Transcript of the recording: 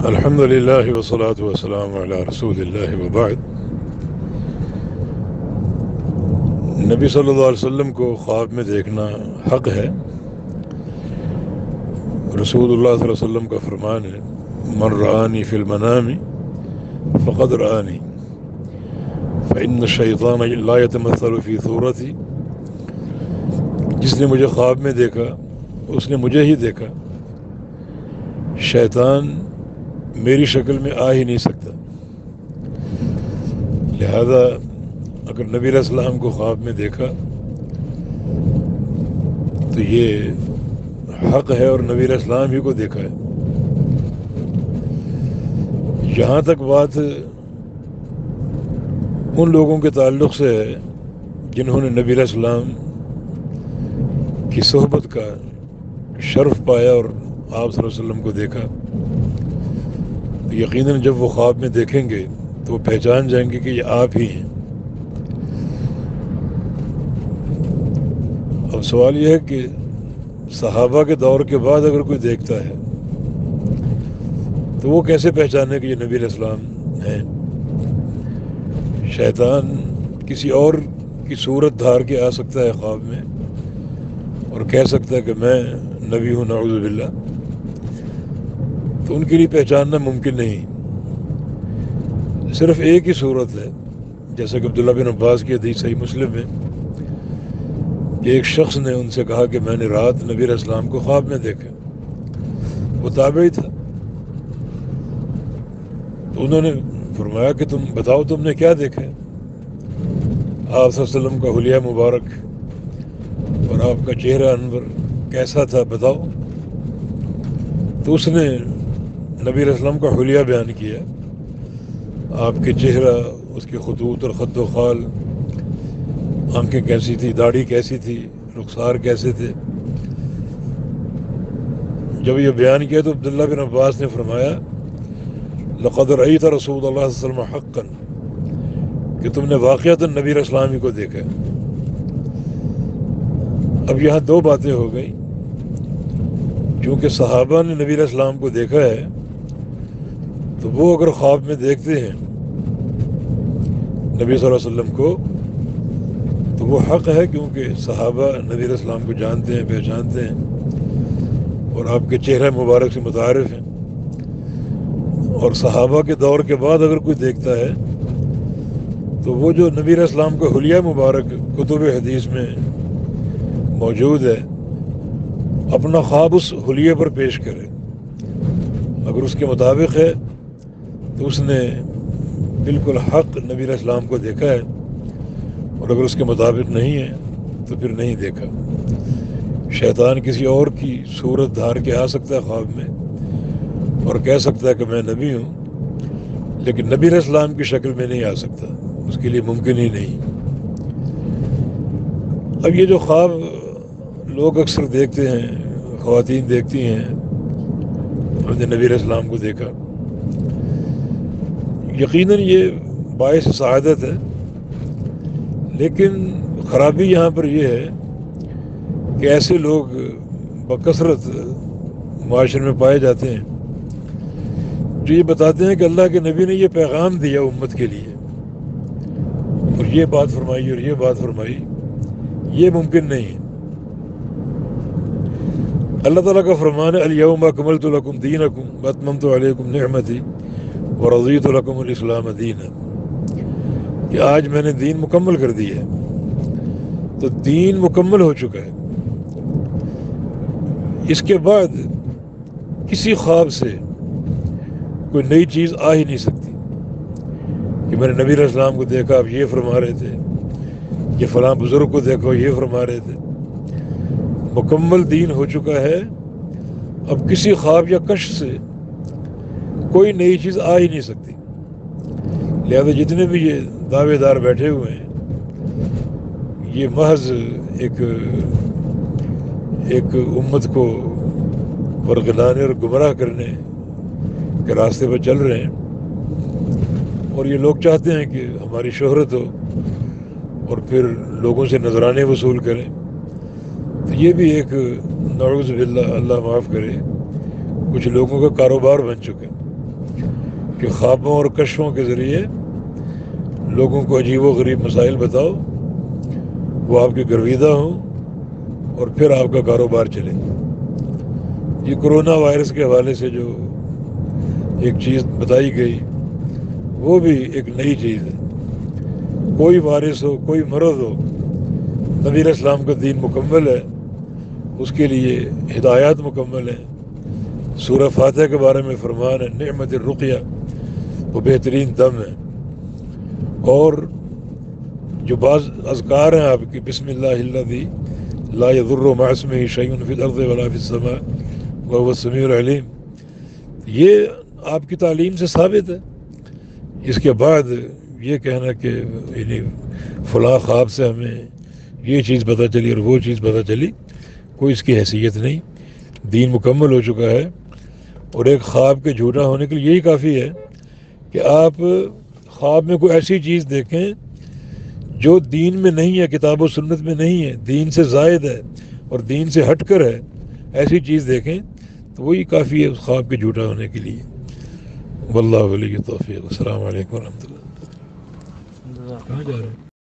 الحمد للہ والصلاة والسلام علی رسول اللہ وبعد۔ نبی صلی اللہ علیہ وسلم کو خواب میں دیکھنا حق ہے۔ رسول اللہ صلی اللہ علیہ وسلم کا فرمان ہے، من رآنی فی المنام فقد رآنی فإن الشیطان لا یتمثل فی صورتی۔ جس نے مجھے خواب میں دیکھا اس نے مجھے ہی دیکھا، شیطان میری شکل میں آ ہی نہیں سکتا۔ لہذا اگر نبی علیہ السلام کو خواب میں دیکھا تو یہ حق ہے، اور نبی علیہ السلام ہی کو دیکھا ہے۔ جہاں تک بات ان لوگوں کے تعلق سے ہے جنہوں نے نبی علیہ السلام کی صحبت کا شرف پایا اور آپ صلی اللہ علیہ وسلم کو دیکھا، یقیناً جب وہ خواب میں دیکھیں گے تو وہ پہچان جائیں گے کہ یہ آپ ہی ہیں۔ اب سوال یہ ہے کہ صحابہ کے دور کے بعد اگر کوئی دیکھتا ہے تو وہ کیسے پہچانے کہ یہ نبی علیہ السلام ہیں؟ شیطان کسی اور کی صورت دھار کے آ سکتا ہے خواب میں اور کہہ سکتا ہے کہ میں نبی ہوں، نعوذ باللہ، تو ان کے لیے پہچاننا ممکن نہیں۔ صرف ایک ہی صورت ہے، جیسا کہ عبداللہ بن عباس کی حدیث صحیح مسلم میں کہ ایک شخص نے ان سے کہا کہ میں نے رات نبی علیہ السلام کو خواب میں دیکھا، وہ تابعی تھا۔ تو انہوں نے فرمایا کہ تم بتاؤ تم نے کیا دیکھا ہے؟ آپ صلی اللہ علیہ وسلم کا حلیہ مبارک اور آپ کا چہرہ انور کیسا تھا بتاؤ۔ تو اس نے نبی علیہ السلام کا حلیہ بیان کیا، آپ کے چہرہ، اس کے خطوط اور خط و خال، آنکھیں کیسی تھی، داڑھی کیسی تھی، رخسار کیسے تھے۔ جب یہ بیان کیا تو عبداللہ بن عباس نے فرمایا لقد رأیت رسول اللہ صلی اللہ علیہ وسلم حقا، کہ تم نے واقعتاً نبی علیہ السلام ہی کو دیکھا۔ اب یہاں دو باتیں ہو گئیں، چونکہ صحابہ نے نبی علیہ السلام کو دیکھا ہے تو وہ اگر خواب میں دیکھتے ہیں نبی صلی اللہ علیہ وسلم کو تو وہ حق ہے، کیونکہ صحابہ نبی علیہ السلام کو جانتے ہیں، پہچانتے ہیں اور آپ کے چہرہ مبارک سے متعارف ہیں۔ اور صحابہ کے دور کے بعد اگر کوئی دیکھتا ہے تو وہ جو نبی علیہ السلام کا حلیہ مبارک کتب حدیث میں موجود ہے، اپنا خواب اس حلیے پر پیش کرے۔ اگر اس کے مطابق ہے تو اس نے بالکل حق نبی علیہ السلام کو دیکھا ہے، اور اگر اس کے مطابق نہیں ہے تو پھر نہیں دیکھا۔ شیطان کسی اور کی صورت دھار کے آ سکتا ہے خواب میں اور کہہ سکتا ہے کہ میں نبی ہوں، لیکن نبی علیہ السلام کی شکل میں نہیں آ سکتا، اس کے لیے ممکن ہی نہیں۔ اب یہ جو خواب لوگ اکثر دیکھتے ہیں، خواتین دیکھتی ہیں، انہوں نے نبی علیہ السلام کو دیکھا، یقیناً یہ باعث سعادت ہے، لیکن خرابی یہاں پر یہ ہے کہ ایسے لوگ بکثرت معاشرے میں پائے جاتے ہیں جو یہ بتاتے ہیں کہ اللہ کے نبی نے یہ پیغام دیا امت کے لیے اور یہ بات فرمائی اور یہ بات فرمائی، یہ ممکن نہیں ہے۔ اللہ تعالیٰ کا فرمان ہے الیوم اکملت لکم دینکم واتممت علیکم نعمتی ورضیت لکم الاسلام دینا، کہ آج میں نے دین مکمل کر دی ہے۔ تو دین مکمل ہو چکا ہے، اس کے بعد کسی خواب سے کوئی نئی چیز آ ہی نہیں سکتی کہ میں نے نبی علیہ السلام کو دیکھا، اب یہ فرما رہے تھے، یہ فلاں بزرگ کو دیکھو یہ فرما رہے تھے۔ مکمل دین ہو چکا ہے، اب کسی خواب یا کشف سے کوئی نئی چیز آ ہی نہیں سکتی۔ لہذا جتنے بھی یہ دعوے دار بیٹھے ہوئے ہیں، یہ محض ایک امت کو ورگلانے اور گمراہ کرنے کے راستے پر چل رہے ہیں، اور یہ لوگ چاہتے ہیں کہ ہماری شہرت ہو اور پھر لوگوں سے نذرانے وصول کریں۔ تو یہ بھی ایک نعوذ باللہ، اللہ معاف کرے، کچھ لوگوں کا کاروبار بن چکا ہے۔ کہ خوابوں اور کشفوں کے ذریعے لوگوں کو عجیب و غریب مسائل بتاؤ، وہ آپ کے گرویدہ ہوں اور پھر آپ کا کاروبار چلے۔ یہ کرونا وائرس کے حوالے سے جو ایک چیز بتائی گئی وہ بھی ایک نئی چیز ہے۔ کوئی وائرس ہو، کوئی مرض ہو، نبی علیہ السلام کا دین مکمل ہے، اس کے لیے ہدایات مکمل ہیں۔ سورہ فاتحہ کے بارے میں فرمان ہے نعمت الرقیہ، وہ بہترین دم ہے۔ اور جو بعض اذکار ہیں آپ کی، بسم اللہ الذی لا یضر مع اسمہ شیء فی الارض ولا فی السماء وهو السمیع العلیم، یہ آپ کی تعلیم سے ثابت ہے۔ اس کے بعد یہ کہنا کہ یعنی فلاں خواب سے ہمیں یہ چیز پتہ چلی اور وہ چیز پتہ چلی، کوئی اس کی حیثیت نہیں۔ دین مکمل ہو چکا ہے، اور ایک خواب کے جھوٹا ہونے کے لیے یہی کافی ہے کہ آپ خواب میں کوئی ایسی چیز دیکھیں جو دین میں نہیں ہے، کتاب و سنت میں نہیں ہے، دین سے زائد ہے اور دین سے ہٹ کر ہے، ایسی چیز دیکھیں تو وہی کافی ہے اس خواب کے جھوٹا ہونے کے لیے۔ واللہ ولی توفیق۔ السلام علیکم ورحمۃ اللہ۔ کہاں جا رہے ہیں؟